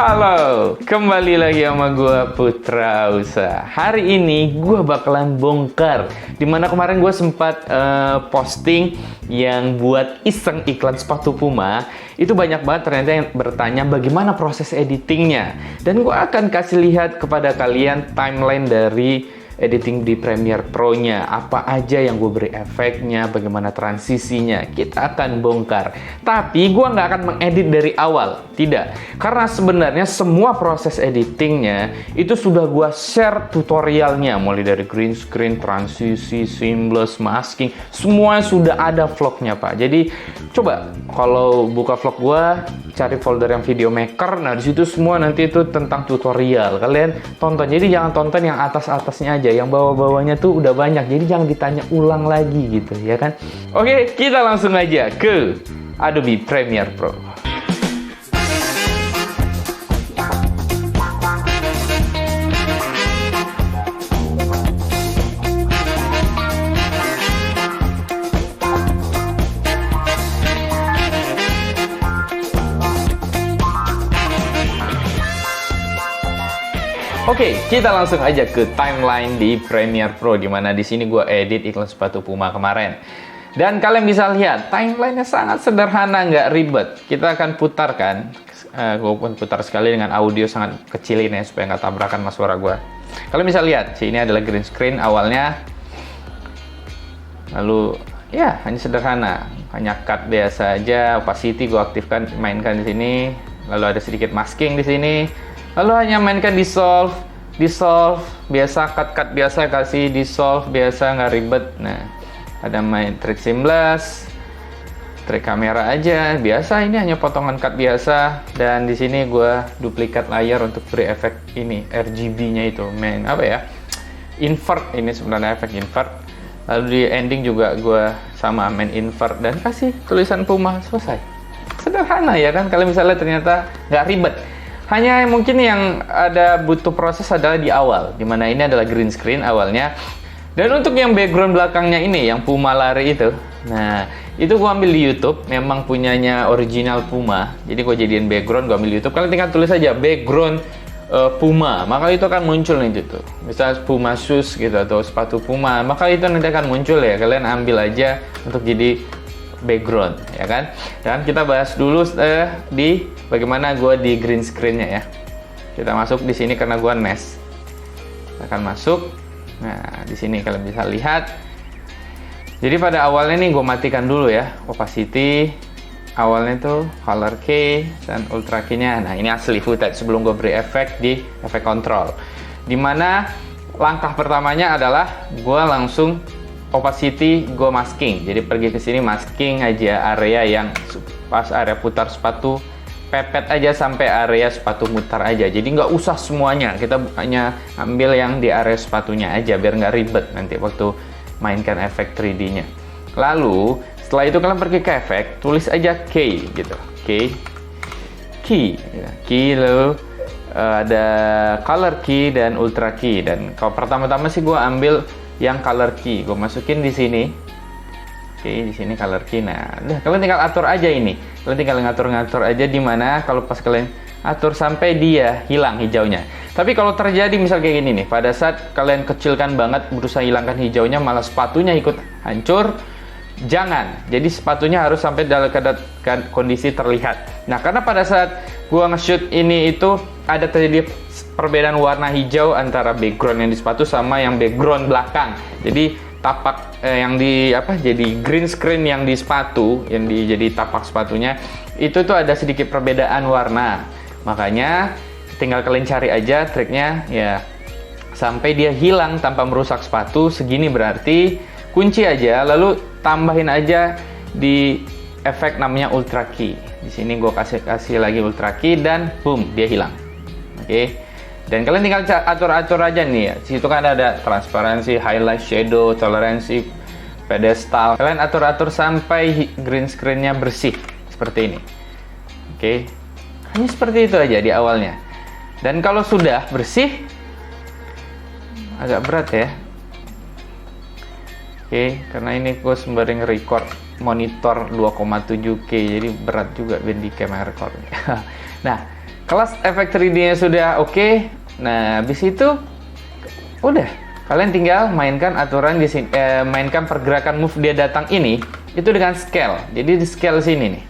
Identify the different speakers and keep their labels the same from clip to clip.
Speaker 1: Halo, kembali lagi sama gue Putra Usa. Hari ini gue bakalan bongkar dimana kemarin gue sempat posting yang buat iseng iklan sepatu Puma. Itu banyak banget ternyata yang bertanya bagaimana proses editingnya. Dan gue akan kasih lihat kepada kalian timeline dari editing di Premiere Pro-nya, apa aja yang gue beri efeknya, bagaimana transisinya, kita akan bongkar. Tapi gue nggak akan mengedit dari awal, tidak. Karena sebenarnya semua proses editingnya itu sudah gue share tutorialnya, mulai dari green screen, transisi, seamless, masking, semua sudah ada vlognya Pak. Jadi coba kalau buka vlog gue, cari folder yang video maker, nah disitu semua nanti itu tentang tutorial, kalian tonton. Jadi jangan tonton yang atas-atasnya aja, yang bawah-bawahnya tuh udah banyak, jadi jangan ditanya ulang lagi gitu ya kan. Oke, kita langsung aja ke Adobe Premiere Pro. Oke, kita langsung aja ke timeline di Premiere Pro, dimana di sini gue edit iklan sepatu Puma kemarin. Dan kalian bisa lihat timelinenya sangat sederhana, nggak ribet. Kita akan putarkan, gue pun putar sekali dengan audio sangat kecilin ya supaya nggak tabrakan sama suara gue. Kalian bisa lihat, sini adalah green screen awalnya. Lalu ya hanya sederhana, hanya cut biasa aja, opacity gue aktifkan, mainkan di sini. Lalu ada sedikit masking di sini. Lalu hanya mainkan dissolve, biasa cut biasa, kasih dissolve biasa, nggak ribet. Nah, ada main trik seamless, trik kamera aja, biasa. Ini hanya potongan cut biasa. Dan di sini gue duplikat layer untuk beri efek ini RGB-nya itu, main apa ya? Invert, ini sebenarnya efek invert. Lalu di ending juga gue sama main invert dan kasih tulisan Puma, selesai. Sederhana ya kan? Kalian bisa lihat ternyata nggak ribet. Hanya mungkin yang ada butuh proses adalah di awal, dimana ini adalah green screen awalnya. Dan untuk yang background belakangnya ini, yang Puma lari itu, nah itu gue ambil di YouTube, memang punyanya original Puma. Jadi gue jadiin background, gue ambil di YouTube. Kalian tinggal tulis aja background Puma, maka itu akan muncul nih tuh. Misalnya Puma shoes gitu atau sepatu Puma, maka itu nanti akan muncul ya. Kalian ambil aja untuk jadi background ya kan. Dan kita bahas dulu di bagaimana gue di green screen-nya ya. Kita masuk di sini karena gue nest. Kita akan masuk. Nah, di sini kalian bisa lihat. Jadi pada awalnya nih gue matikan dulu ya opacity. Awalnya tuh color key dan ultra key-nya. Nah, ini asli footage sebelum gue beri efek di efek control. Dimana langkah pertamanya adalah gue langsung opacity gue masking. Jadi pergi ke sini masking aja area yang pas area putar sepatu, pepet aja sampai area sepatu mutar aja. Jadi nggak usah semuanya, kita hanya ambil yang di area sepatunya aja biar nggak ribet nanti waktu mainkan efek 3D-nya. Lalu setelah itu kalian pergi ke efek, tulis aja key gitu, key, lalu ada color key dan ultra key. Dan kalau pertama-tama sih gue ambil yang color key, gue masukin di sini. Oke, di sini color key. Nah, udah kalian tinggal atur aja ini. Kalian tinggal ngatur-ngatur aja di mana kalau pas kalian atur sampai dia hilang hijaunya. Tapi kalau terjadi misal kayak gini nih, pada saat kalian kecilkan banget berusaha hilangkan hijaunya malah sepatunya ikut hancur, jangan. Jadi sepatunya harus sampai dalam kondisi terlihat. Nah, karena pada saat gua nge-shoot ini itu ada terjadi perbedaan warna hijau antara background yang di sepatu sama yang background belakang. Jadi tapak yang di jadi green screen yang di sepatu, yang jadi tapak sepatunya itu tuh ada sedikit perbedaan warna. Makanya tinggal kalian cari aja triknya ya sampai dia hilang tanpa merusak sepatu. Segini berarti kunci aja, lalu tambahin aja di efek namanya ultra key. Di sini gue kasih lagi ultra key dan boom, dia hilang. Oke. Dan kalian tinggal atur-atur aja nih ya. Situ kan ada transparansi, highlight, shadow, toleransi, pedestal. Kalian atur-atur sampai green screen-nya bersih seperti ini. Oke. Hanya seperti itu aja di awalnya. Dan kalau sudah bersih, agak berat ya. Oke, karena ini gue sembari nge-record monitor 2,7K, jadi berat juga di camera record. Nah, Kelas efek 3D-nya sudah oke. Nah, habis itu udah, kalian tinggal mainkan aturan di sini, mainkan pergerakan move dia datang ini itu dengan scale. Jadi di scale sini nih.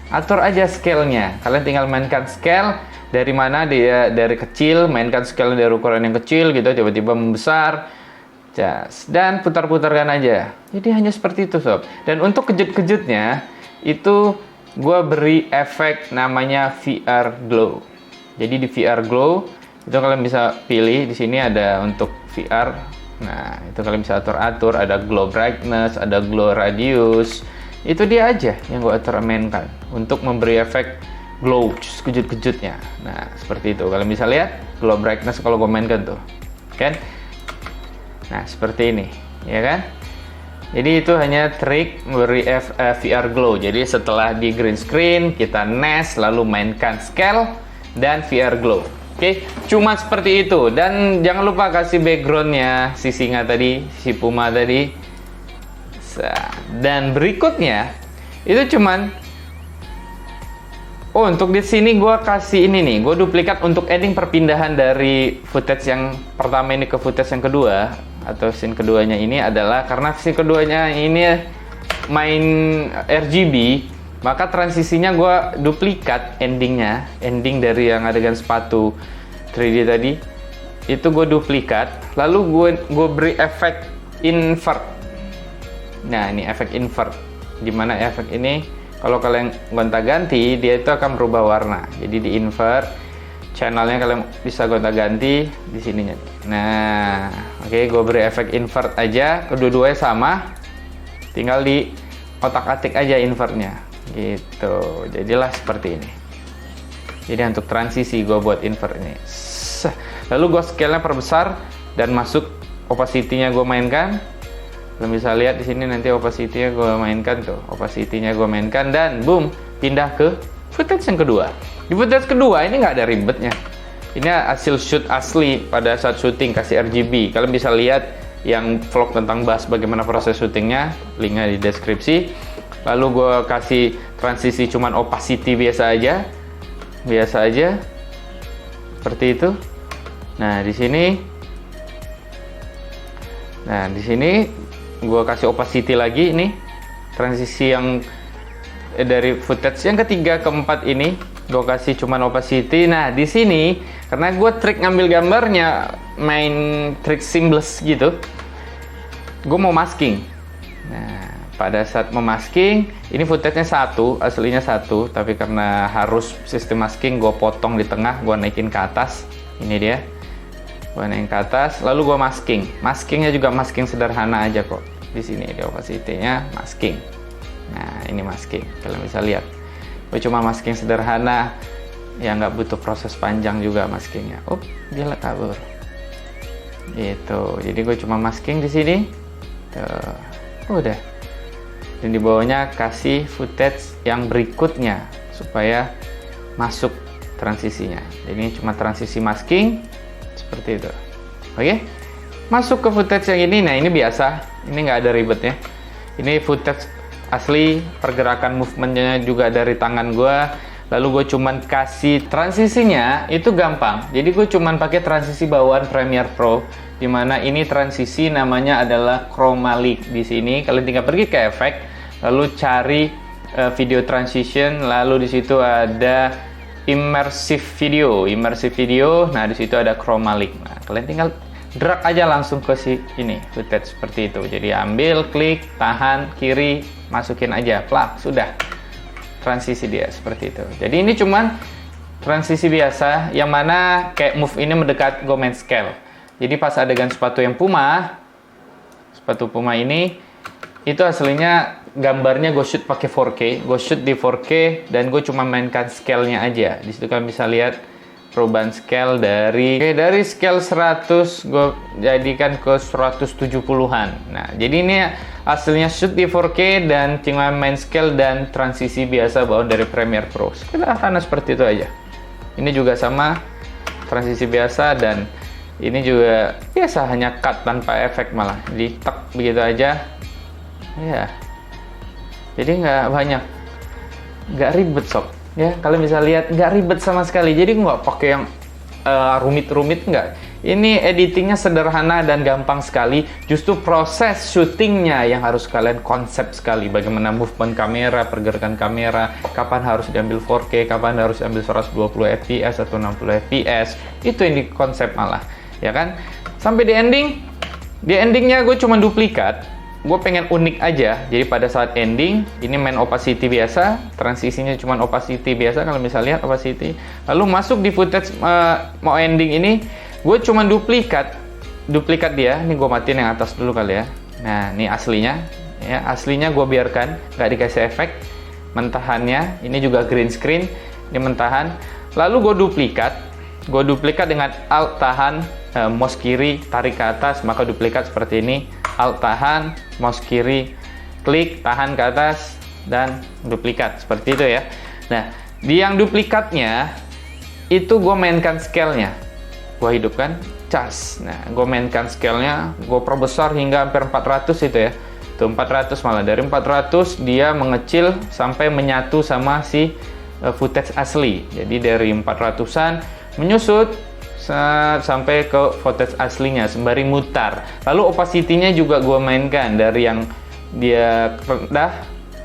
Speaker 1: Atur aja scale-nya. Kalian tinggal mainkan scale dari mana dia, dari kecil, mainkan scale dari ukuran yang kecil gitu, tiba-tiba membesar. Dan putar-putarkan aja. Jadi hanya seperti itu, sob. Dan untuk kejut-kejutnya itu gue beri efek namanya VR Glow. Jadi di VR Glow itu kalian bisa pilih, di sini ada untuk VR. Nah, itu kalian bisa atur-atur, ada glow brightness, ada glow radius. Itu dia aja yang gue atur mainkan untuk memberi efek glow kejut-kejutnya. Nah, seperti itu. Kalian bisa lihat glow brightness kalau gue mainkan tuh. Kan? Nah, seperti ini, ya kan? Jadi itu hanya trik memberi VR glow. Jadi setelah di green screen, kita nest, lalu mainkan scale dan VR glow. Oke, cuma seperti itu. Dan jangan lupa kasih backgroundnya si singa tadi, si puma tadi. Dan berikutnya itu cuman, oh, untuk di sini gue kasih ini nih, gue duplikat untuk ending perpindahan dari footage yang pertama ini ke footage yang kedua, atau scene keduanya ini adalah karena scene keduanya ini main RGB, maka transisinya gue duplikat endingnya, ending dari yang adegan sepatu 3D tadi, itu gue duplikat, lalu gue beri efek invert. Nah, ini efek invert, dimana efek ini kalau kalian gonta-ganti dia itu akan berubah warna. Jadi di invert, channelnya kalian bisa gonta-ganti di sininya. Nah, oke, gue beri efek invert aja, kedua-duanya sama, tinggal di otak-atik aja invertnya, gitu. Jadilah seperti ini. Jadi untuk transisi gue buat invert ini. Lalu gue scale-nya perbesar dan masuk opacity-nya gue mainkan. Kalian bisa lihat di sini nanti opacity-nya gue mainkan tuh, opacity-nya gue mainkan dan boom, pindah ke footage yang kedua. Di footage kedua ini nggak ada ribetnya. Ini hasil shoot asli pada saat syuting, kasih RGB. Kalian bisa lihat yang vlog tentang bass bagaimana proses syutingnya, linknya di deskripsi. Lalu gue kasih transisi cuman opacity biasa aja, seperti itu. Nah di sini gue kasih opacity lagi, ini transisi yang dari footage yang ketiga keempat ini gue kasih cuman opacity. Nah di sini karena gue trik ngambil gambarnya main trik seamless gitu, gue mau masking. Nah pada saat memasking ini footage-nya satu, aslinya satu, tapi karena harus sistem masking gue potong di tengah, gue naikin ke atas. Ini dia, gue naikin ke atas, lalu gue masking. Maskingnya juga masking sederhana aja kok. Di sini di opacity-nya masking. Nah ini masking, kalian bisa lihat. Gue cuma masking sederhana, ya nggak butuh proses panjang juga maskingnya. Dia kabur. Gitu. Jadi gue cuma masking di sini. Tuh, udah. Dan di bawahnya kasih footage yang berikutnya supaya masuk transisinya. Jadi ini cuma transisi masking seperti itu. Oke, masuk ke footage yang ini. Nah ini biasa, ini nggak ada ribetnya. Ini footage asli, pergerakan movementnya juga dari tangan gue. Lalu gue cuman kasih transisinya itu gampang. Jadi gue cuman pakai transisi bawaan Premiere Pro, dimana ini transisi namanya adalah chromatic. Di sini kalian tinggal pergi ke efek, lalu cari video transition, lalu di situ ada immersive video. Nah di situ ada chromatic. Nah kalian tinggal drag aja langsung ke si ini footage seperti itu. Jadi ambil, klik, tahan, kiri, masukin aja, plak, sudah. Transisi dia seperti itu. Jadi ini cuman transisi biasa yang mana kayak move ini mendekat go main scale. Jadi pas adegan sepatu puma ini itu aslinya gambarnya gue shoot pakai 4K, gue shoot di 4K dan gue cuma mainkan scale-nya aja. Di situ kalian bisa lihat perubahan scale dari scale 100 gue jadikan ke 170-an. Nah, jadi ini hasilnya shoot di 4K dan cuma main scale dan transisi biasa bawaan dari Premiere Pro. Sederhana seperti itu aja. Ini juga sama, transisi biasa, dan ini juga biasa, hanya cut tanpa efek, malah di tek begitu aja. Ya. Jadi nggak banyak, nggak ribet sob. Ya, kalian bisa lihat nggak ribet sama sekali. Jadi nggak pakai yang rumit-rumit, nggak. Ini editingnya sederhana dan gampang sekali. Justru proses syutingnya yang harus kalian konsep sekali. Bagaimana movement kamera, pergerakan kamera, kapan harus diambil 4K, kapan harus diambil 120 fps atau 60 fps. Itu yang dikonsep malah, ya kan? Sampai di ending. Di endingnya gue cuma duplikat. Gue pengen unik aja. Jadi pada saat ending, ini main opacity biasa, transisinya cuma opacity biasa. Kalau misalnya lihat opacity, lalu masuk di footage mau ending ini. Gue cuma duplikat dia. Ini gue matiin yang atas dulu kali ya. Nah, ini aslinya. Ya, aslinya gue biarkan, nggak dikasih efek. Mentahannya, ini juga green screen. Ini mentahan. Lalu gue duplikat dengan alt tahan, mouse kiri tarik ke atas, maka duplikat seperti ini. Alt tahan, mouse kiri klik, tahan ke atas, dan duplikat seperti itu ya. Nah, di yang duplikatnya itu gue mainkan scale-nya. Gue hidupkan cas. Nah, gue mainkan scale-nya, gue perbesar hingga hampir 400 itu ya. Tuh 400 malah. Dari 400 dia mengecil sampai menyatu sama si footage asli. Jadi dari 400-an menyusut sampai ke footage aslinya sembari mutar. Lalu opacity-nya juga gue mainkan dari yang dia rendah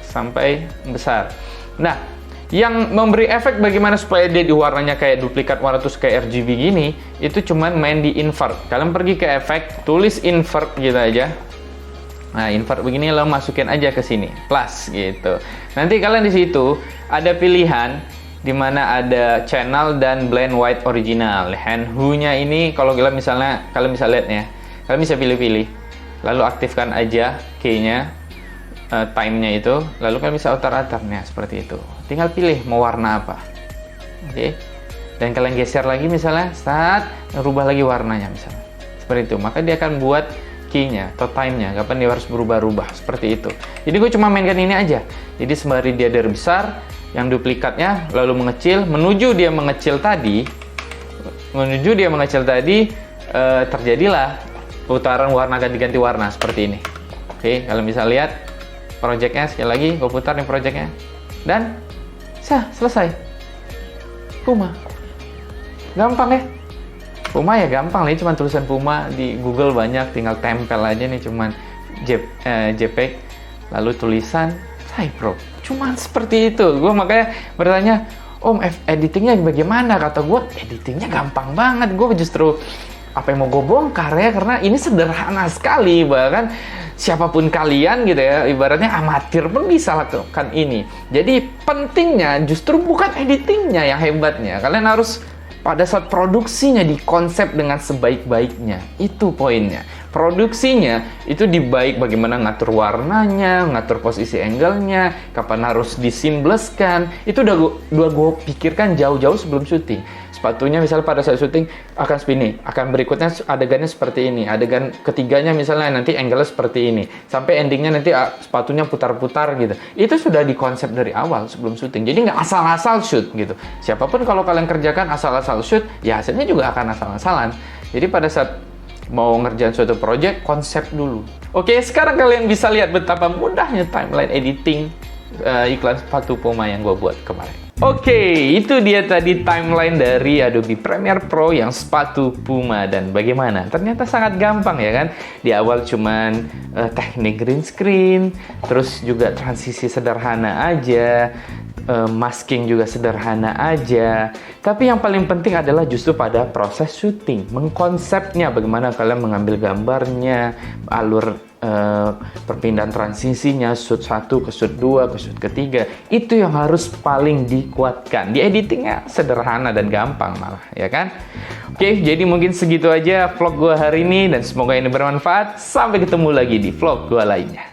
Speaker 1: sampai besar. Nah, yang memberi efek bagaimana supaya dia di warnanya kayak duplikat warna terus kayak RGB gini, itu cuman main di invert. Kalian pergi ke efek, tulis invert gitu aja. Nah, invert begini lo masukin aja ke sini, plus gitu. Nanti kalian di situ ada pilihan di mana ada channel dan blend white original. Hand hue-nya ini kalau kalian bisa lihat ya, kalian bisa pilih-pilih. Lalu aktifkan aja key-nya. Time-nya itu, lalu kalian bisa atur-aturnya seperti itu. Tinggal pilih mau warna apa. Oke. Dan kalian geser lagi misalnya, saat rubah lagi warnanya misalnya. Seperti itu. Maka dia akan buat key-nya atau time-nya, kapan dia harus berubah-ubah seperti itu. Jadi gue cuma mainkan ini aja. Jadi sembari dia dari besar, yang duplikatnya lalu mengecil, menuju dia mengecil tadi, terjadilah putaran warna ganti-ganti warna seperti ini. Oke, kalian bisa lihat projectnya sekali lagi, gue putar nih projectnya, dan selesai. Puma, gampang ya. Puma ya gampang nih, cuman tulisan Puma di Google banyak, tinggal tempel aja nih, cuman JPEG, lalu tulisan Cypro, cuman seperti itu. Gue makanya bertanya, Om, editingnya bagaimana? Kata gue, editingnya gampang banget. Gue justru apa yang mau gue bongkar ya, karena ini sederhana sekali, bahkan siapapun kalian gitu ya, ibaratnya amatir pun bisa lakukan ini. Jadi pentingnya justru bukan editingnya yang hebatnya, kalian harus pada saat produksinya dikonsep dengan sebaik-baiknya. Itu poinnya. Produksinya itu dibaik bagaimana ngatur warnanya, ngatur posisi angle-nya, kapan harus disimbleskan. Itu udah gue pikirkan jauh-jauh sebelum syuting. Sepatunya misalnya pada saat syuting akan spinning, akan berikutnya adegannya seperti ini, adegan ketiganya misalnya nanti angle-nya seperti ini, sampai endingnya nanti sepatunya putar-putar gitu. Itu sudah dikonsep dari awal sebelum syuting. Jadi nggak asal-asal shoot gitu. Siapapun kalau kalian kerjakan asal-asal shoot, ya hasilnya juga akan asal-asalan. Jadi pada saat mau ngerjain suatu project, konsep dulu. Oke, sekarang kalian bisa lihat betapa mudahnya timeline editing iklan sepatu Puma yang gue buat kemarin. Oke, itu dia tadi timeline dari Adobe Premiere Pro yang sepatu Puma, dan bagaimana? Ternyata sangat gampang ya kan? Di awal cuman teknik green screen, terus juga transisi sederhana aja, masking juga sederhana aja. Tapi yang paling penting adalah justru pada proses syuting, mengkonsepnya, bagaimana kalian mengambil gambarnya, alur perpindahan transisinya, shoot 1 ke shoot 2 ke shoot ketiga, itu yang harus paling dikuatkan. Di editingnya sederhana dan gampang malah, ya kan? Oke, jadi mungkin segitu aja vlog gue hari ini, dan semoga ini bermanfaat. Sampai ketemu lagi di vlog gue lainnya.